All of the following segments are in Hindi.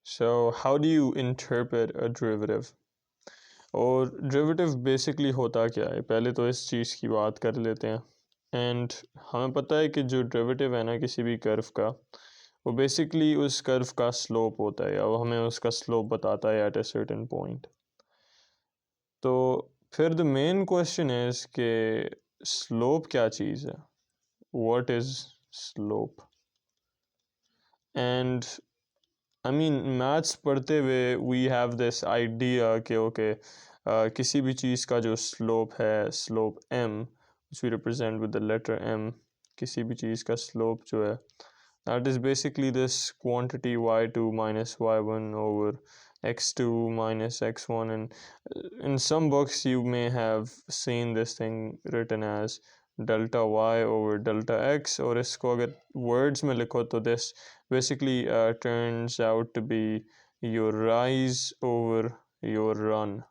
So how do you interpret a derivative? और derivative basically होता क्या है, पहले तो इस चीज़ की बात कर लेते हैं। एंड हमें पता है कि जो derivative है ना किसी भी कर्व का, वो बेसिकली उस कर्व का स्लोप होता है या वो हमें उसका स्लोप बताता है एट ए सर्टेन पॉइंट। तो फिर द मेन क्वेश्चन इज़ कि स्लोप क्या चीज़ है, what is slope? And I mean maths पढ़ते हुए वी हैव दिस आइडिया कि ओके किसी भी चीज़ का जो स्लोप है, slope m which we represent with the letter m, किसी भी चीज़ का स्लोप जो है that is basically this quantity y2 minus y1 over x2 minus x1, and in some books you may have seen this thing written as delta y over delta x, और इसको अगर words में लिखो तो this basically turns out to be your rise over your run.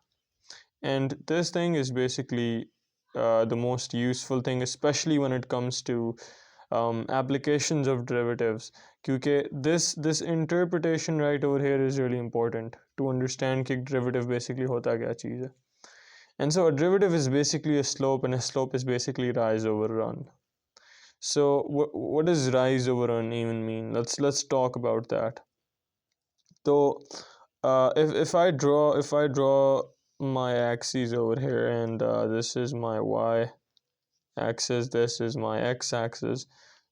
And this thing is basically the most useful thing, especially when it comes to applications of derivatives, क्योंकि this interpretation right over here is really important to understand कि derivative basically होता क्या चीज़ है. And so a derivative is basically a slope, and a slope is basically rise over run. So what does rise over run even mean? Let's talk about that. So if I draw my axes over here, and this is my y axis, this is my x axis,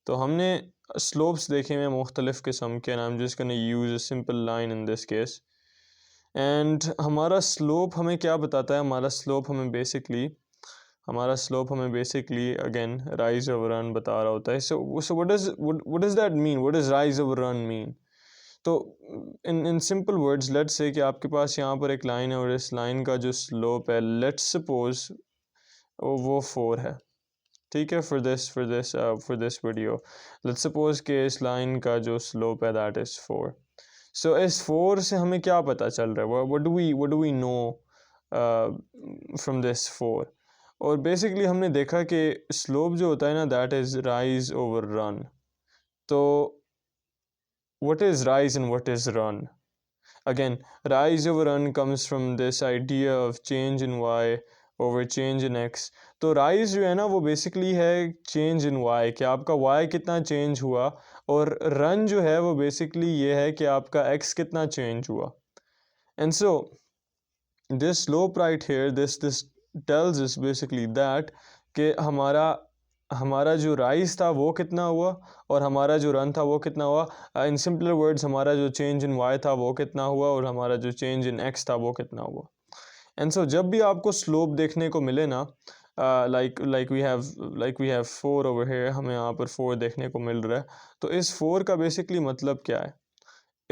तो हमने slopes देखे हैं मुख्तलिफ किस्म के, and I'm just gonna use a simple line in this case. And हमारा slope हमें क्या बताता है? हमारा slope हमें basically again rise over run बता रहा होता है. So what does that mean? What does rise over run mean? तो in simple words, let's say कि आपके पास यहाँ पर एक लाइन है और इस लाइन का जो स्लोप है, let's suppose वो 4 है, ठीक है, for this video let's suppose कि इस लाइन का जो स्लोप है that is 4. So इस 4 से हमें क्या पता चल रहा है? What do we know from this 4? और बेसिकली हमने देखा कि स्लोप जो होता है ना that is rise over run. तो what is rise and what is run? Again, rise over run comes from this idea of change in y over change in x. तो rise जो है ना वो बेसिकली है change in y, कि आपका y कितना चेंज हुआ, और run जो है वो बेसिकली ये है कि आपका x कितना चेंज हुआ. And so this slope right here, this tells us basically that कि हमारा जो राइज था वो कितना हुआ और हमारा जो रन था वो कितना हुआ. इन सिंपलर वर्ड्स, हमारा जो चेंज इन वाई था वो कितना हुआ और हमारा जो चेंज इन एक्स था वो कितना हुआ. एंड सो जब भी आपको स्लोप देखने को मिले ना, like we have 4 over here, हमें यहाँ पर 4 देखने को मिल रहा है, तो इस 4 का बेसिकली मतलब क्या है?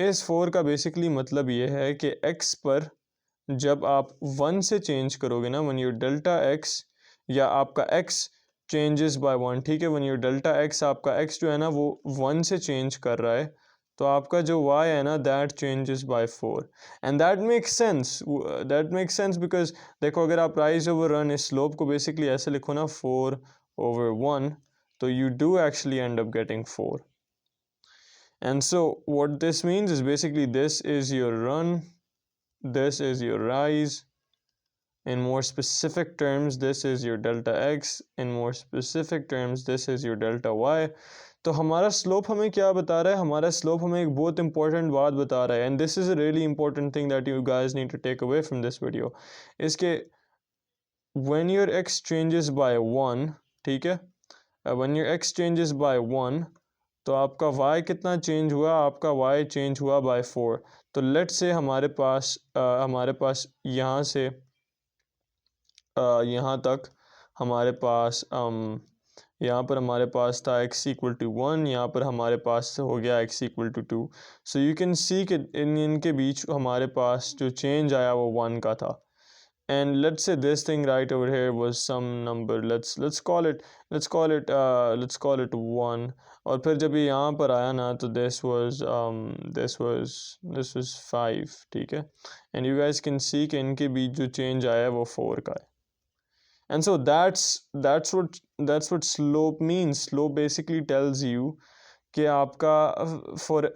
इस 4 का बेसिकली मतलब ये है कि x पर जब आप 1 से चेंज करोगे ना, व्हेन योर डेल्टा x, या आपका x चेंजेस बाय 1, ठीक है, व्हेन योर डेल्टा x, आपका x जो है ना वो 1 से चेंज कर रहा है, तो आपका जो y है ना that changes by 4. And that makes sense because देखो, अगर आप राइज ओवर रन इस स्लोप को बेसिकली ऐसे लिखो ना 4 ओवर 1, तो you do actually and up getting 4. And so what this means is basically this is your run, this is your rise. In more specific terms, this is your delta x. In more specific terms, this is your delta y. तो हमारा स्लोप हमें क्या बता रहा है? हमारा स्लोप हमें एक बहुत इंपॉर्टेंट बात बता रहा है, and this is a really important thing that you guys need to take away from this video, इसके when your x changes by 1, ठीक है, when your x changes by 1, तो आपका y कितना चेंज हुआ? आपका y चेंज हुआ बाय 4. तो लेट्स से हमारे पास यहाँ से यहाँ तक हमारे पास यहाँ पर हमारे पास था x इक्वल टू 1, यहाँ पर हमारे पास हो गया x equal to 2. So you can see कि इनके बीच हमारे पास जो चेंज आया वो 1 का था. And let's say this thing right over here was some number, let's call it 1, और फिर जब ये यहाँ पर आया ना तो this was 5, ठीक है, and you guys can see कि इनके बीच जो change आया है वो 4 का है. And so that's what slope means. Slope basically tells you कि आपका for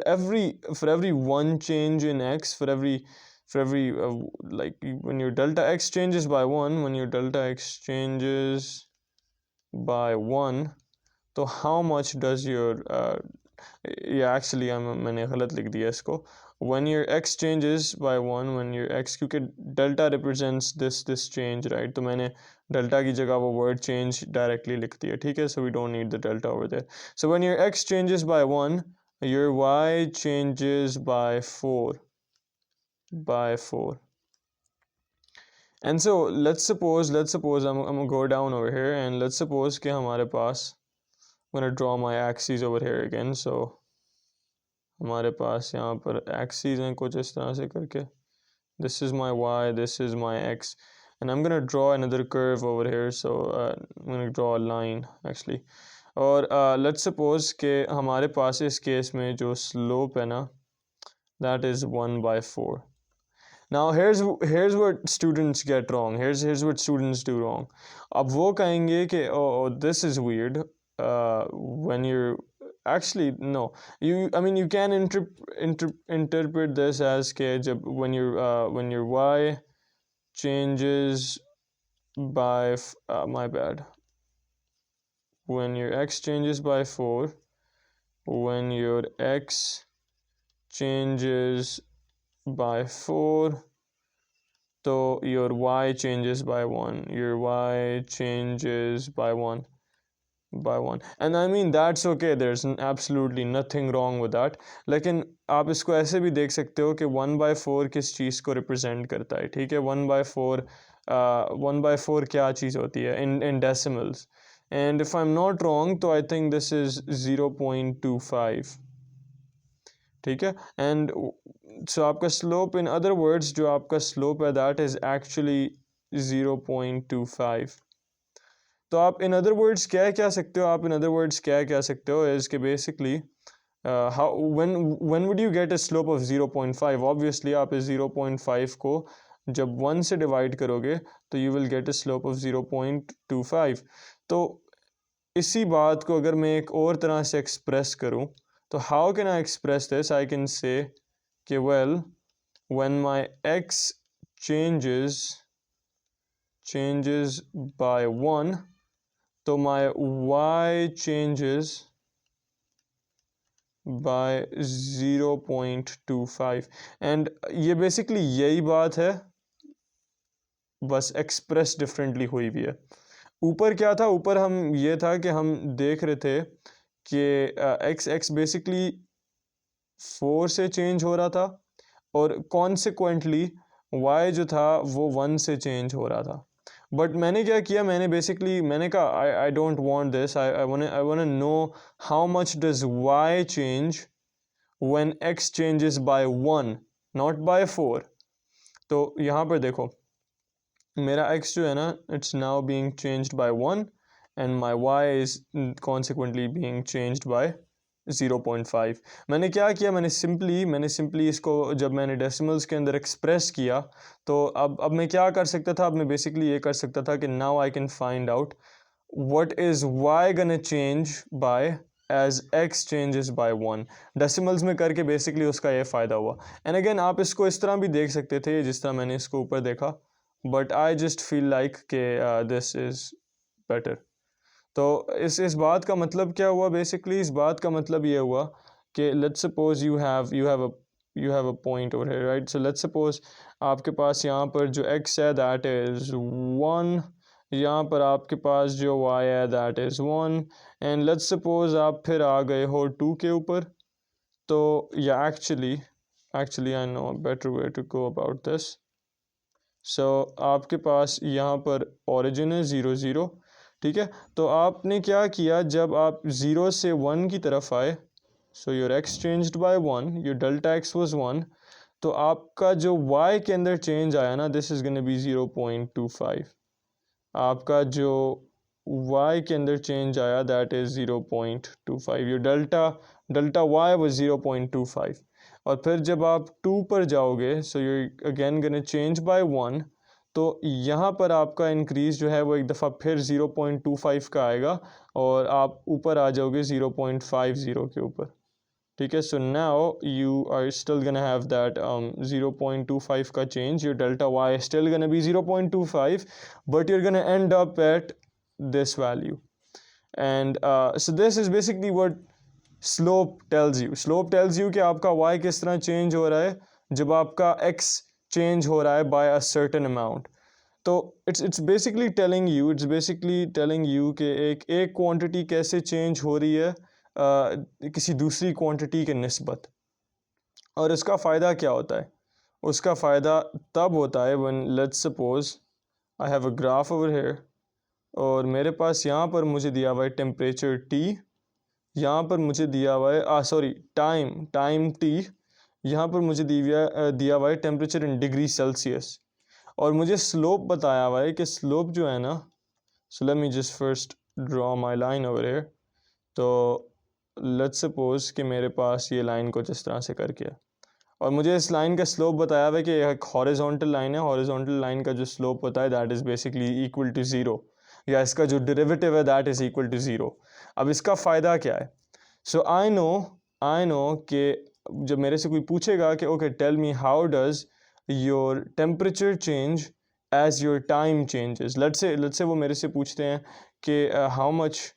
every one change in x, for every like when your delta x changes by 1, when your delta x changes by 1, तो how much does your yeah actually मैंने गलत लिख दिया इसको. When your x changes by 1, when your x, क्योंकि delta represents this change, right? तो मैंने delta की जगह वो word change directly लिख दिया, ठीक है? So we don't need the delta over there. So when your x changes by 1, your y changes by 4. And so let's suppose I'm gonna go down over here, and let's suppose कि हमारे पास, I'm gonna draw my axes over here again. So हमारे पास यहाँ पर axes हैं कुछ इस तरह से करके. This is my y, this is my x, and I'm gonna draw another curve over here. So I'm gonna draw a line actually. और let's suppose कि हमारे पास इस केस में जो slope है ना, that is 1/4. Now here's what students get wrong. Here's what students do wrong. अब वो कहेंगे कि oh this is weird. When you're actually no, I mean you can interpret this as कि जब when your y changes by my bad, when your x changes by 4, when your x changes by 4, so your y changes by 1, your y changes by 1. And I mean that's okay, there's absolutely nothing wrong with that. लेकिन आप इसको ऐसे भी देख सकते हो कि 1/4 किस चीज़ को रिप्रेजेंट करता है, ठीक है? 1/4 क्या चीज़ होती है in decimals, and if I'm not wrong तो I think this is 0.25, ठीक है? And so आपका slope, in other words जो आपका slope है that is actually 0.25. तो आप in other words क्या कह सकते हो, आप in other words क्या कह सकते हो is कि basically how when would you get a slope of 0.5? Obviously आप इस 0.5 को जब 1 से डिवाइड करोगे तो you will get a slope of 0.25. तो इसी बात को अगर मैं एक और तरह से एक्सप्रेस करूं तो how can I express this? I can say कि well when my x changes by 1, तो my y changes by 0.25. And ये बेसिकली यही बात है, बस एक्सप्रेस डिफरेंटली हुई भी है. ऊपर क्या था, ऊपर हम ये था कि हम देख रहे थे कि x बेसिकली 4 से चेंज हो रहा था और कॉन्सिक्वेंटली y जो था वो 1 से चेंज हो रहा था. बट मैंने क्या किया, मैंने कहा I don't want this, I want know how much does y change when x changes by 1 not by 4. तो यहाँ पर देखो मेरा x जो है ना, it's now being changed by 1 and my y is consequently being changed by 0.5. मैंने क्या किया, मैंने सिंपली इसको जब मैंने डेसिमल्स के अंदर एक्सप्रेस किया तो अब मैं क्या कर सकता था, अब मैं बेसिकली ये कर सकता था कि now I can find out what is y gonna change by as x changes by 1. Decimals में करके बेसिकली उसका ये फ़ायदा हुआ. एंड अगेन आप इसको इस तरह भी देख सकते थे जिस तरह मैंने इसको ऊपर देखा, but I just feel like के दिस इज़ बेटर. तो इस बात का मतलब क्या हुआ, बेसिकली इस बात का मतलब ये हुआ कि let's suppose you have a point over here, right? So let's suppose आपके पास यहाँ पर जो x है that is 1, यहाँ पर आपके पास जो y है that is 1, and let's suppose आप फिर आ गए हो 2 के ऊपर. तो या actually I know a better way to go about this. So आपके पास यहाँ पर origin है 0 0, ठीक है? तो आपने क्या किया, जब आप 0 से 1 की तरफ आए, so your x changed by 1, your delta x was 1, तो आपका जो y के अंदर चेंज आया ना, दिस इज़ गोना बी 0.25. आपका जो y के अंदर चेंज आया that is 0.25. Your delta y was 0.25. और फिर जब आप 2 पर जाओगे, so you again gonna change bye 1, तो यहाँ पर आपका इंक्रीज़ जो है वो एक दफ़ा फिर 0.25 का आएगा और आप ऊपर आ जाओगे 0.50 के ऊपर, ठीक है. So now you are still gonna have that 0.25 का change. Your delta y still gonna be 0.25, but you're gonna end up at this value. And so this is basically what slope tells you. Slope tells you कि आपका y किस तरह चेंज हो रहा है जब आपका x चेंज हो रहा है by a certain amount. तो it's basically telling you कि एक क्वांटिटी कैसे चेंज हो रही है किसी दूसरी क्वांटिटी के निस्बत. और इसका फ़ायदा क्या होता है? उसका फ़ायदा तब होता है when let's suppose I have a graph over here और मेरे पास यहाँ पर मुझे दिया हुआ है टेम्परेचर T, यहाँ पर मुझे दिया हुआ है टाइम T, यहाँ पर मुझे दिया हुआ है टेम्परेचर इन डिग्री सेल्सियस, और मुझे स्लोप बताया हुआ है कि स्लोप जो है ना, so let me just first draw my line over here. तो लेट्स सपोज कि मेरे पास ये लाइन कुछ इस तरह से करके है और मुझे इस लाइन का स्लोप बताया हुआ है कि एक हॉरिजॉन्टल लाइन है. हॉरिजॉन्टल लाइन का जो स्लोप होता है that is basically equal to zero, या इसका जो डेरिवेटिव है that is equal to zero. अब इसका फ़ायदा क्या है? सो आई नो कि जब मेरे से कोई पूछेगा कि okay tell me how does your temperature change as your time changes, let's say वो मेरे से पूछते हैं कि how much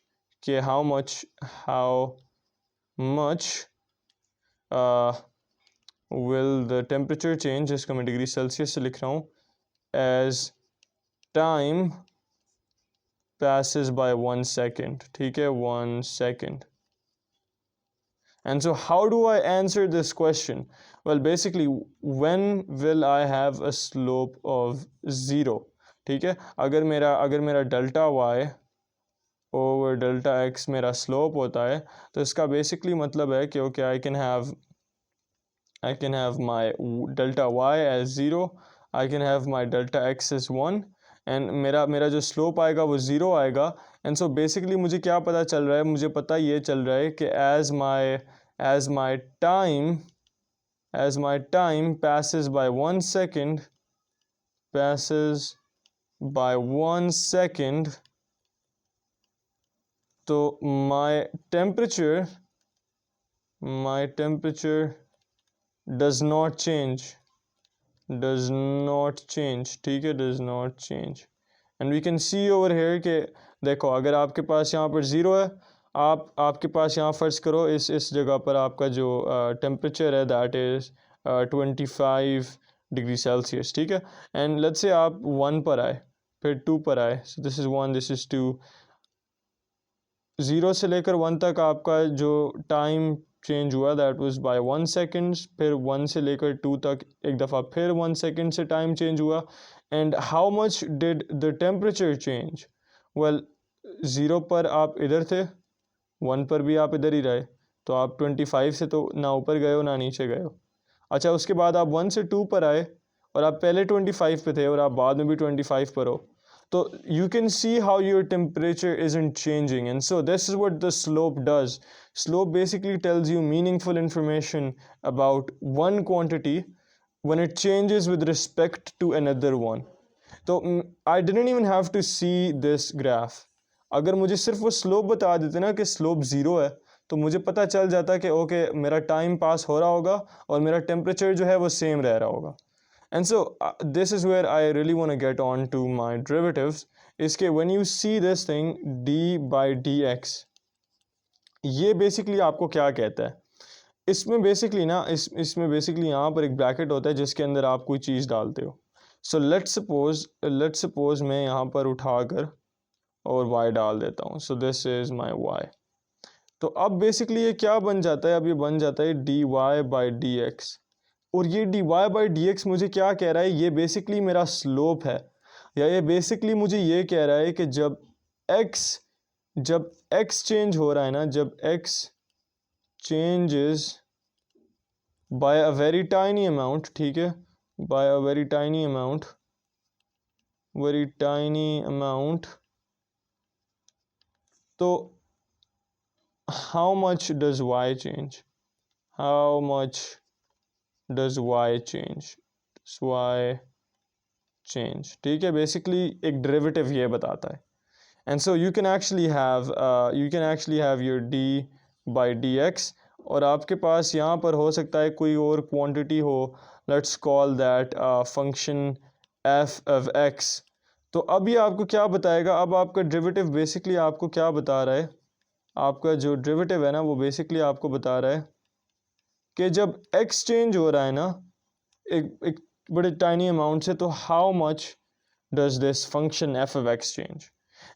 will the temperature change, जिसको मैं डिग्री सेल्सियस से लिख रहा हूँ, as time passes by 1 second, ठीक है, 1 second. And so how do I answer this question? Well, basically when will I have a slope of 0, ठीक है. अगर मेरा delta y over delta x मेरा स्लोप होता है तो इसका बेसिकली मतलब है कि okay I can have my delta y as 0, I can have my delta x as 1, and मेरा जो स्लोप आएगा वो 0 आएगा. एंड सो बेसिकली मुझे क्या पता चल रहा है? मुझे पता ये चल रहा है कि as my time passes by 1 second, तो my temperature does not change, ठीक है, does not change. And we can see over here कि देखो अगर आपके पास यहाँ पर ज़ीरो है, आपके पास यहाँ फ़र्ज़ करो इस जगह पर आपका जो टेम्परेचर है दैट इज़ 25 डिग्री सेल्सियस, ठीक है. एंड लेट्स से आप 1 पर आए, फिर 2 पर आए, so this is 1, this is 2. 0 से लेकर 1 तक आपका जो टाइम चेंज हुआ दैट वाज बाय 1 सेकेंड्स. फिर 1 से लेकर 2 तक एक दफ़ा फिर 1 सेकेंड से टाइम चेंज हुआ. And how much did the temperature change? Well 0 पर आप इधर थे, 1 पर भी आप इधर ही रहे, तो आप 25 से तो ना ऊपर गए हो ना नीचे गए हो. अच्छा, उसके बाद आप 1 से 2 पर आए और आप पहले 25 पे थे और आप बाद में भी 25 पर हो. So you can see how your temperature isn't changing, and so this is what the slope does. Slope basically tells you meaningful information about one quantity when it changes with respect to another one. So I didn't even have to see this graph. अगर मुझे सिर्फ वो स्लोप बता देते ना कि स्लोप ज़ीरो है तो मुझे पता चल जाता कि ओके मेरा टाइम पास हो रहा होगा और मेरा टेम्परेचर जो है वो सेम रह रहा होगा. And so this is where I really want to get on to my derivatives. इसके when you see this thing d by dx, ये बेसिकली आपको क्या कहता है? इसमें बेसिकली ना इसमें बेसिकली यहाँ पर एक ब्रैकेट होता है जिसके अंदर आप कोई चीज़ डालते हो. सो लेट्स सपोज मैं यहाँ पर उठाकर और y डाल देता हूँ. So this is my y. तो अब बेसिकली ये क्या बन जाता है? अब ये बन जाता है dy by dx. और ये dy by dx मुझे क्या कह रहा है? ये बेसिकली मेरा स्लोप है, या ये बेसिकली मुझे ये कह रहा है कि जब x चेंज हो रहा है ना, जब x changes by a very tiny amount, ठीक है, by a very tiny amount, तो how much does y change? How much does y change? Does y change, ठीक है। बेसिकली एक डेरिवेटिव ये बताता है। And so you can actually have your d by d x, और आपके पास यहाँ पर हो सकता है कोई और क्वांटिटी हो, let's call that function F of x. तो अब ये आपको क्या बताएगा, अब आपका डेरिवेटिव बेसिकली आपको क्या बता रहा है, आपका जो डेरिवेटिव है ना वो बेसिकली आपको बता रहा है कि जब x चेंज हो रहा है ना एक बड़े टाइनी अमाउंट से, तो how much does this function F of x change.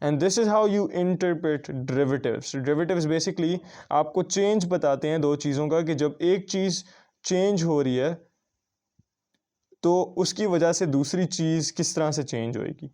And this is how you interpret derivatives. Derivatives basically आपको चेंज बताते हैं दो चीज़ों का, कि जब एक चीज़ चेंज हो रही है तो उसकी वजह से दूसरी चीज़ किस तरह से चेंज होएगी।